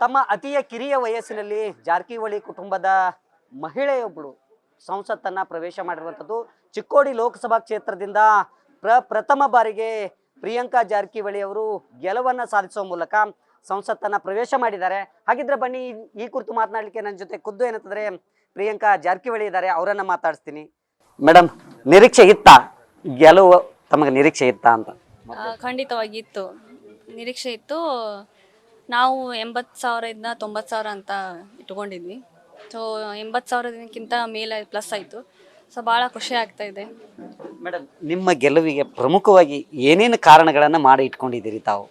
ತಮ್ಮ ಅತಿಯ ಕಿರಿಯ ವಯಸ್ಸಿನಲ್ಲಿ ಜಾರಕಿಹೊಳಿ ಕುಟುಂಬದ ಮಹಿಳೆಯೊಬ್ಬಳು ಸಂಸತ್ತನ್ನ ಪ್ರವೇಶ ಮಾಡಿರುವಂಥದ್ದು. ಚಿಕ್ಕೋಡಿ ಲೋಕಸಭಾ ಕ್ಷೇತ್ರದಿಂದ ಪ್ರಥಮ ಬಾರಿಗೆ ಪ್ರಿಯಾಂಕಾ ಜಾರಕಿಹೊಳಿ ಅವರು ಗೆಲುವನ್ನು ಸಾಧಿಸುವ ಮೂಲಕ ಸಂಸತ್ತನ್ನ ಪ್ರವೇಶ ಮಾಡಿದ್ದಾರೆ. ಹಾಗಿದ್ರೆ ಬನ್ನಿ ಈ ಕುರಿತು ಮಾತನಾಡಲಿಕ್ಕೆ ನನ್ನ ಜೊತೆ ಖುದ್ದು ಏನಂತಂದ್ರೆ ಪ್ರಿಯಾಂಕಾ ಜಾರಕಿಹೊಳಿ ಇದ್ದಾರೆ, ಅವರನ್ನ ಮಾತಾಡಿಸ್ತೀನಿ. ಮೇಡಮ್, ನಿರೀಕ್ಷೆ ಇತ್ತಾ ಗೆಲುವು? ತಮಗೆ ನಿರೀಕ್ಷೆ ಇತ್ತಾ ಅಂತ? ಖಂಡಿತವಾಗಿ ಇತ್ತು, ನಿರೀಕ್ಷೆ ಇತ್ತು. ನಾವು 80,000 90,000 ಅಂತ ಇಟ್ಕೊಂಡಿದ್ವಿ. ಸೊ 80,000ಕ್ಕಿಂತ ಮೇಲೆ ಪ್ಲಸ್ ಆಯಿತು. ಸೊ ಭಾಳ ಖುಷಿ ಆಗ್ತಾ ಇದೆ. ಮೇಡಮ್, ನಿಮ್ಮ ಗೆಲುವಿಗೆ ಪ್ರಮುಖವಾಗಿ ಏನೇನು ಕಾರಣಗಳನ್ನು ಮಾಡಿ ಇಟ್ಕೊಂಡಿದ್ದೀರಿ ತಾವು?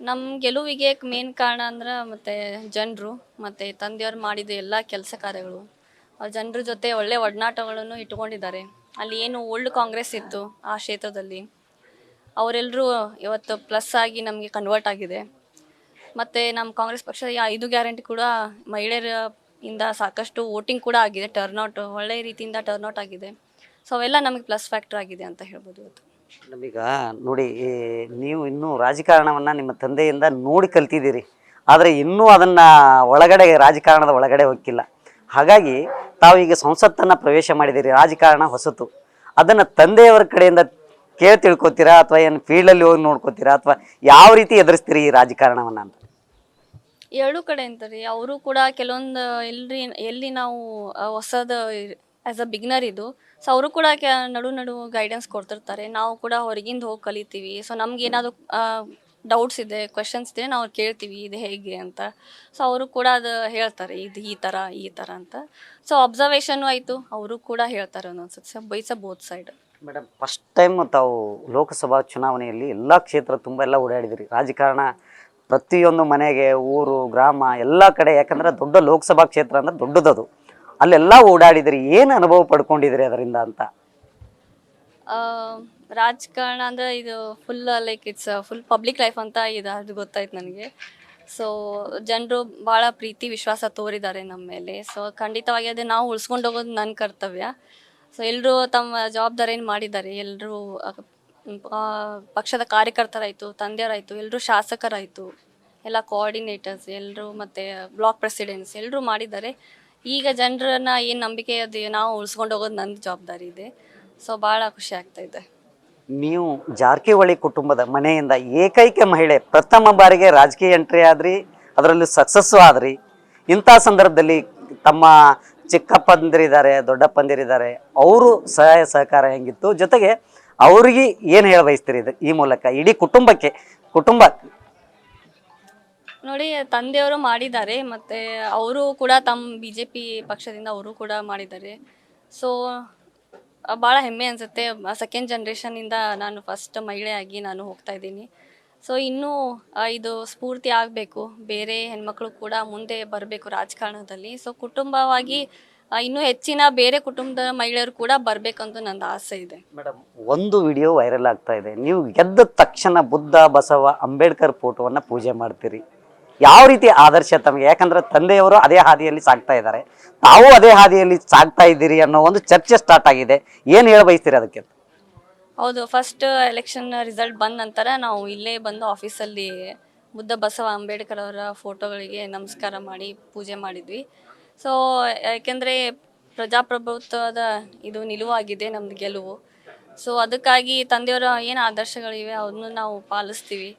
ನಮ್ಮ ಗೆಲುವಿಗೆ ಮೇನ್ ಕಾರಣ ಅಂದ್ರೆ ಮತ್ತು ಜನರು ಮತ್ತು ತಂದೆಯವ್ರು ಮಾಡಿದ ಎಲ್ಲ ಕೆಲಸ ಕಾರ್ಯಗಳು, ಜನರ ಜೊತೆ ಒಳ್ಳೆ ಒಡನಾಟಗಳನ್ನು ಇಟ್ಕೊಂಡಿದ್ದಾರೆ. ಅಲ್ಲಿ ಏನು ಓಲ್ಡ್ ಕಾಂಗ್ರೆಸ್ ಇತ್ತು ಆ ಕ್ಷೇತ್ರದಲ್ಲಿ, ಅವರೆಲ್ಲರೂ ಇವತ್ತು ಪ್ಲಸ್ ಆಗಿ ನಮಗೆ ಕನ್ವರ್ಟ್ ಆಗಿದೆ. ಮತ್ತು ನಮ್ಮ ಕಾಂಗ್ರೆಸ್ ಪಕ್ಷದ 5 ಗ್ಯಾರಂಟಿ ಕೂಡ ಮಹಿಳೆಯರ ಇಂದ ಸಾಕಷ್ಟು ವೋಟಿಂಗ್ ಕೂಡ ಆಗಿದೆ, ಟರ್ನ್ಔಟ್ ಒಳ್ಳೆಯ ರೀತಿಯಿಂದ ಟರ್ನ್ಔಟ್ ಆಗಿದೆ. ಸೊ ಅವೆಲ್ಲ ನಮಗೆ ಪ್ಲಸ್ ಫ್ಯಾಕ್ಟರ್ ಆಗಿದೆ ಅಂತ ಹೇಳ್ಬೋದು ಇವತ್ತು. ನಮೀಗ ನೋಡಿ, ನೀವು ಇನ್ನೂ ರಾಜಕಾರಣವನ್ನು ನಿಮ್ಮ ತಂದೆಯಿಂದ ನೋಡಿ ಕಲ್ತಿದ್ದೀರಿ, ಆದರೆ ಇನ್ನೂ ಅದನ್ನು ಒಳಗಡೆ ರಾಜಕಾರಣದ ಒಳಗಡೆ ಹೋಗಿಲ್ಲ. ಹಾಗಾಗಿ ತಾವು ಈಗ ಸಂಸತ್ತನ್ನು ಪ್ರವೇಶ ಮಾಡಿದ್ದೀರಿ, ರಾಜಕಾರಣ ಹೊಸತು. ಅದನ್ನು ತಂದೆಯವರ ಕಡೆಯಿಂದ ಕೇಳಿ ತಿಳ್ಕೊತೀರಾ ಅಥವಾ ಏನು ಫೀಲ್ಡಲ್ಲಿ ಹೋಗಿ ನೋಡ್ಕೋತೀರಾ ಅಥವಾ ಯಾವ ರೀತಿ ಎದುರಿಸ್ತೀರಿ ಈ ರಾಜಕಾರಣವನ್ನು ಅಂತ? ಎರಡೂ ಕಡೆ ಅಂತಾರೆ. ಅವರು ಕೂಡ ಕೆಲವೊಂದು ಎಲ್ಲಿ ನಾವು ಹೊಸದು ಆ್ಯಸ್ ಅ ಬಿಗ್ನರ್ ಇದು, ಸೊ ಅವರು ಕೂಡ ನಡು ಗೈಡೆನ್ಸ್ ಕೊಡ್ತಿರ್ತಾರೆ. ನಾವು ಕೂಡ ಹೊರಗಿಂದ ಹೋಗಿ ಕಲಿತೀವಿ. ಸೊ ನಮ್ಗೆ ಏನಾದರೂ ಡೌಟ್ಸ್ ಇದೆ, ಕ್ವೆಶನ್ಸ್ ಇದೆ, ನಾವು ಕೇಳ್ತೀವಿ ಇದು ಹೇಗೆ ಅಂತ. ಸೊ ಅವರು ಕೂಡ ಅದು ಹೇಳ್ತಾರೆ, ಇದು ಈ ಥರ ಅಂತ. ಸೊ ಅಬ್ಸರ್ವೇಷನ್ನು ಆಯಿತು, ಅವರು ಕೂಡ ಹೇಳ್ತಾರೆ ಒಂದೊಂದ್ಸತಿ. ಬೈಸ both side. Madam, first time ತಾವು ಲೋಕಸಭಾ ಚುನಾವಣೆಯಲ್ಲಿ ಎಲ್ಲ ಕ್ಷೇತ್ರ ತುಂಬ ಎಲ್ಲ ಓಡಾಡಿದಿರಿ. ರಾಜಕಾರಣ ಪ್ರತಿಯೊಂದು ಮನೆಗೆ, ಊರು, ಗ್ರಾಮ ಎಲ್ಲ ಕಡೆ, ಯಾಕಂದರೆ ದೊಡ್ಡ ಲೋಕಸಭಾ ಕ್ಷೇತ್ರ ಅಂದರೆ ದೊಡ್ಡದದು. ಅಲ್ಲೆಲ್ಲ ಓಡಾಡಿದಿರಿ, ಏನು ಅನುಭವ ಪಡ್ಕೊಂಡಿದ್ದೀರಿ ಅದರಿಂದ ಅಂತ? ರಾಜಕಾರಣ ಅಂದರೆ ಇದು full like it's full public life ಅಂತ ಇದು ಅದು ಗೊತ್ತಾಯ್ತು ನನಗೆ. ಸೊ ಜನರು ಭಾಳ ಪ್ರೀತಿ ವಿಶ್ವಾಸ ತೋರಿದ್ದಾರೆ ನಮ್ಮ ಮೇಲೆ. ಸೊ ಖಂಡಿತವಾಗಿ ಅದು ನಾವು ಉಳಿಸ್ಕೊಂಡು ಹೋಗೋದು ನನ್ನ ಕರ್ತವ್ಯ. ಸೊ ಎಲ್ಲರೂ ತಮ್ಮ ಜವಾಬ್ದಾರಿಯನ್ನು ಮಾಡಿದ್ದಾರೆ. ಎಲ್ಲರೂ ಪಕ್ಷದ ಕಾರ್ಯಕರ್ತರಾಯಿತು, ತಂದೆಯರಾಯಿತು, ಎಲ್ಲರೂ ಶಾಸಕರಾಯಿತು, ಎಲ್ಲ ಕೋಆರ್ಡಿನೇಟರ್ಸ್ ಎಲ್ಲರೂ, ಮತ್ತು ಬ್ಲಾಕ್ ಪ್ರೆಸಿಡೆಂಟ್ಸ್ ಎಲ್ಲರೂ ಮಾಡಿದ್ದಾರೆ. ಈಗ ಜನರನ್ನ ಏನು ನಂಬಿಕೆ ಅದು ನಾವು ಉಳಿಸ್ಕೊಂಡು ಹೋಗೋದು ನನ್ನ ಜವಾಬ್ದಾರಿ ಇದೆ. ಸೊ ಭಾಳ ಖುಷಿ ಆಗ್ತಾ ಇದೆ. ನೀವು ಜಾರಕಿಹೊಳಿ ಕುಟುಂಬದ ಮನೆಯಿಂದ ಏಕೈಕ ಮಹಿಳೆ, ಪ್ರಥಮ ಬಾರಿಗೆ ರಾಜಕೀಯ ಎಂಟ್ರಿ ಆದ್ರಿ, ಅದರಲ್ಲಿ ಸಕ್ಸಸ್ಸು ಆದ್ರಿ. ಇಂಥ ಸಂದರ್ಭದಲ್ಲಿ ತಮ್ಮ ಚಿಕ್ಕಪ್ಪಂದಿರಿದ್ದಾರೆ, ದೊಡ್ಡಪ್ಪಂದಿರಿದ್ದಾರೆ, ಅವರು ಸಹಾಯ ಸಹಕಾರ ಹೆಂಗಿತ್ತು, ಜೊತೆಗೆ ಅವ್ರಿಗೆ ಏನು ಹೇಳ ಬಯಸ್ತೀರಿ ಈ ಮೂಲಕ ಇಡೀ ಕುಟುಂಬ? ನೋಡಿ, ತಂದೆಯವರು ಮಾಡಿದ್ದಾರೆ, ಮತ್ತು ಅವರು ಕೂಡ ತಮ್ಮ BJP ಪಕ್ಷದಿಂದ ಅವರು ಕೂಡ ಮಾಡಿದ್ದಾರೆ. ಸೊ ಭಾಳ ಹೆಮ್ಮೆ ಅನಿಸುತ್ತೆ. ಸೆಕೆಂಡ್ ಜನ್ರೇಷನಿಂದ ನಾನು ಫಸ್ಟ್ ಮಹಿಳೆಯಾಗಿ ನಾನು ಹೋಗ್ತಾ ಇದ್ದೀನಿ. ಸೊ ಇನ್ನೂ ಇದು ಸ್ಫೂರ್ತಿ ಆಗಬೇಕು, ಬೇರೆ ಹೆಣ್ಮಕ್ಳು ಕೂಡ ಮುಂದೆ ಬರಬೇಕು ರಾಜಕಾರಣದಲ್ಲಿ. ಸೊ ಕುಟುಂಬವಾಗಿ ಇನ್ನೂ ಹೆಚ್ಚಿನ ಬೇರೆ ಕುಟುಂಬದ ಮಹಿಳೆಯರು ಕೂಡ ಬರಬೇಕಂತ ನನ್ನ ಆಸೆ ಇದೆ. ಮೇಡಮ್, ಒಂದು ವಿಡಿಯೋ ವೈರಲ್ ಆಗ್ತಾ ಇದೆ. ನೀವು ಗೆದ್ದ ತಕ್ಷಣ ಬುದ್ಧ, ಬಸವ, ಅಂಬೇಡ್ಕರ್ ಫೋಟೋವನ್ನು ಪೂಜೆ ಮಾಡ್ತೀರಿ. ಯಾವ ರೀತಿ ಆದರ್ಶ ತಮಗೆ? ಯಾಕಂದ್ರೆ ತಂದೆಯವರು ಅದೇ ಹಾದಿಯಲ್ಲಿ ಸಾಗ್ತಾ ಇದ್ದಾರೆ, ತಾವು ಅದೇ ಹಾದಿಯಲ್ಲಿ ಸಾಗ್ತಾ ಇದ್ದೀರಿ ಅನ್ನೋ ಒಂದು ಚರ್ಚೆ ಸ್ಟಾರ್ಟ್ ಆಗಿದೆ. ಏನು ಹೇಳ ಬಯಸ್ತೀರಿ ಅದಕ್ಕೆ? ಹೌದು, ಫಸ್ಟ್ ಎಲೆಕ್ಷನ್ ರಿಸಲ್ಟ್ ಬಂದ ನಂತರ ನಾವು ಇಲ್ಲೇ ಬಂದು ಆಫೀಸಲ್ಲಿ ಬುದ್ಧ, ಬಸವ, ಅಂಬೇಡ್ಕರ್ ಅವರ ಫೋಟೋಗಳಿಗೆ ನಮಸ್ಕಾರ ಮಾಡಿ ಪೂಜೆ ಮಾಡಿದ್ವಿ. ಸೊ ಯಾಕೆಂದರೆ ಪ್ರಜಾಪ್ರಭುತ್ವದ ಇದು ನಿಲುವಾಗಿದೆ ನಮ್ಮದು ಗೆಲುವು. ಸೊ ಅದಕ್ಕಾಗಿ ತಂದೆಯವರ ಏನು ಆದರ್ಶಗಳಿವೆ ಅದನ್ನು ನಾವು ಪಾಲಿಸ್ತೀವಿ.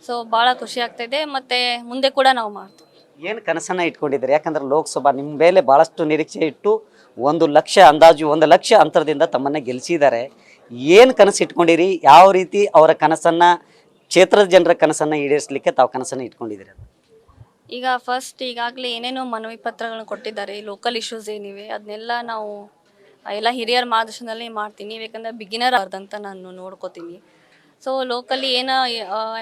ಸೊ ಭಾಳ ಖುಷಿ ಆಗ್ತಾಯಿದೆ, ಮತ್ತು ಮುಂದೆ ಕೂಡ ನಾವು ಮಾಡ್ತೀವಿ. ಏನು ಕನಸನ್ನು ಇಟ್ಕೊಂಡಿದ್ದೀರಿ? ಯಾಕಂದ್ರೆ ಲೋಕಸಭಾ ನಿಮ್ಮ ಮೇಲೆ ಭಾಳಷ್ಟು ನಿರೀಕ್ಷೆ ಇಟ್ಟು 1 ಲಕ್ಷ ಅಂದಾಜು 1 ಲಕ್ಷ ಅಂತರದಿಂದ ತಮ್ಮನ್ನು ಗೆಲ್ಲಿಸಿದ್ದಾರೆ. ಏನು ಕನಸು ಇಟ್ಕೊಂಡಿರಿ? ಯಾವ ರೀತಿ ಅವರ ಕನಸನ್ನು, ಕ್ಷೇತ್ರದ ಜನರ ಕನಸನ್ನು ಈಡೇರಿಸಲಿಕ್ಕೆ ತಾವು ಕನಸನ್ನು ಇಟ್ಕೊಂಡಿದ್ದೀರಿ? ಈಗ ಫಸ್ಟ್ ಈಗಾಗಲೇ ಏನೇನೋ ಮನವಿ ಪತ್ರಗಳನ್ನು ಕೊಟ್ಟಿದ್ದಾರೆ. ಲೋಕಲ್ ಇಶ್ಯೂಸ್ ಏನಿವೆ ಅದನ್ನೆಲ್ಲ ನಾವು ಎಲ್ಲ ಹಿರಿಯರ ಮಾರ್ಗದರ್ಶನದಲ್ಲಿ ಮಾಡ್ತೀನಿ. ಯಾಕಂದರೆ ಬಿಗಿನರ್ ಆರ್ದಂತ ನಾನು ನೋಡ್ಕೋತೀನಿ. ಸೊ ಲೋಕಲಿ ಏನೋ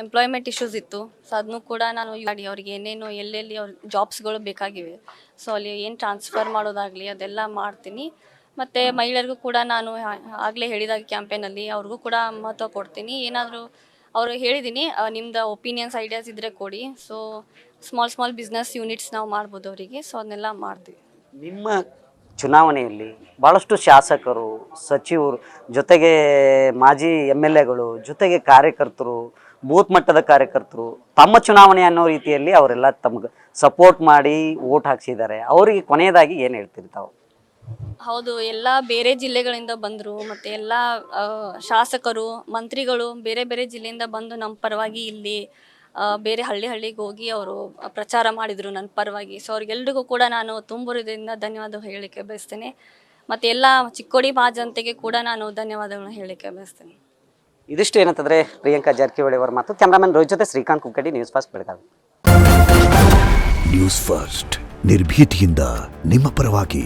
ಎಂಪ್ಲಾಯ್ಮೆಂಟ್ ಇಶ್ಯೂಸ್ ಇತ್ತು, ಸೊ ಅದನ್ನು ಕೂಡ ನಾನು ಮಾಡಿ ಅವ್ರಿಗೆ ಏನೇನು ಎಲ್ಲೆಲ್ಲಿ ಅವ್ರ ಜಾಬ್ಸ್ಗಳು ಬೇಕಾಗಿವೆ, ಸೊ ಅಲ್ಲಿ ಏನು ಟ್ರಾನ್ಸ್ಫರ್ ಮಾಡೋದಾಗಲಿ ಅದೆಲ್ಲ ಮಾಡ್ತೀನಿ. ಮತ್ತು ಮಹಿಳೆಯರಿಗೂ ಕೂಡ ನಾನು ಆಗಲೇ ಹೇಳಿದಾಗ ಕ್ಯಾಂಪೇನಲ್ಲಿ ಅವ್ರಿಗೂ ಕೂಡ ಮಹತ್ವ ಕೊಡ್ತೀನಿ. ಏನಾದರೂ ಅವರು ಹೇಳಿದ್ದೀನಿ, ನಿಮ್ದು ಒಪಿನಿಯನ್ಸ್ ಐಡಿಯಾಸ್ ಇದ್ದರೆ ಕೊಡಿ. ಸೊ ಸ್ಮಾಲ್ ಬಿಸ್ನೆಸ್ ಯೂನಿಟ್ಸ್ ನಾವು ಮಾಡ್ಬೋದು ಅವರಿಗೆ. ಸೊ ಅದನ್ನೆಲ್ಲ ಮಾಡ್ತೀವಿ. ನಿಮ್ಮ ಚುನಾವಣೆಯಲ್ಲಿ ಭಾಳಷ್ಟು ಶಾಸಕರು, ಸಚಿವರು, ಜೊತೆಗೆ ಮಾಜಿ MLAಗಳು, ಜೊತೆಗೆ ಕಾರ್ಯಕರ್ತರು ಬೂತ್ ಮಟ್ಟದ ಕಾರ್ಯಕರ್ತರು ತಮ್ಮ ಚುನಾವಣೆ ಅನ್ನೋ ರೀತಿಯಲ್ಲಿ ಅವರೆಲ್ಲ ತಮ್ಗೆ ಸಪೋರ್ಟ್ ಮಾಡಿ ವೋಟ್ ಹಾಕ್ಸಿದ್ದಾರೆ. ಅವರಿಗೆ ಕೊನೆಯದಾಗಿ ಏನು ಹೇಳ್ತೀರಿ ತಾವು? ಹೌದು, ಎಲ್ಲ ಬೇರೆ ಜಿಲ್ಲೆಗಳಿಂದ ಬಂದರು, ಮತ್ತು ಎಲ್ಲ ಶಾಸಕರು ಮಂತ್ರಿಗಳು ಬೇರೆ ಬೇರೆ ಜಿಲ್ಲೆಯಿಂದ ಬಂದು ನಮ್ಮ ಪರವಾಗಿ ಇಲ್ಲಿ ಬೇರೆ ಹಳ್ಳಿಗೆ ಹೋಗಿ ಅವರು ಪ್ರಚಾರ ಮಾಡಿದರು ನನ್ನ ಪರವಾಗಿ. ಸೊ ಅವ್ರಿಗೆಲ್ರಿಗೂ ಕೂಡ ನಾನು ತುಂಬ ಹೃದಯದಿಂದ ಧನ್ಯವಾದ ಹೇಳಲಿಕ್ಕೆ ಬಯಸ್ತೇನೆ. ಮತ್ತು ಎಲ್ಲ ಚಿಕ್ಕೋಡಿ ಮಹಾಜನತೆಗೆ ಕೂಡ ನಾನು ಧನ್ಯವಾದಗಳನ್ನ ಹೇಳಲಿಕ್ಕೆ ಬಯಸ್ತೇನೆ. ಇದಿಷ್ಟು ಏನಂತಂದರೆ ಪ್ರಿಯಾಂಕಾ ಜಾರಕಿಹೊಳಿ ಅವರ ಮಾತು. ಕ್ಯಾಮ್ರಾಮನ್ ರೋಹಿತ್ ಜೊತೆ Srikanth Kukkadi, news first Belagavi. News first ನಿರ್ಭೀತಿಯಿಂದ ನಿಮ್ಮ ಪರವಾಗಿ.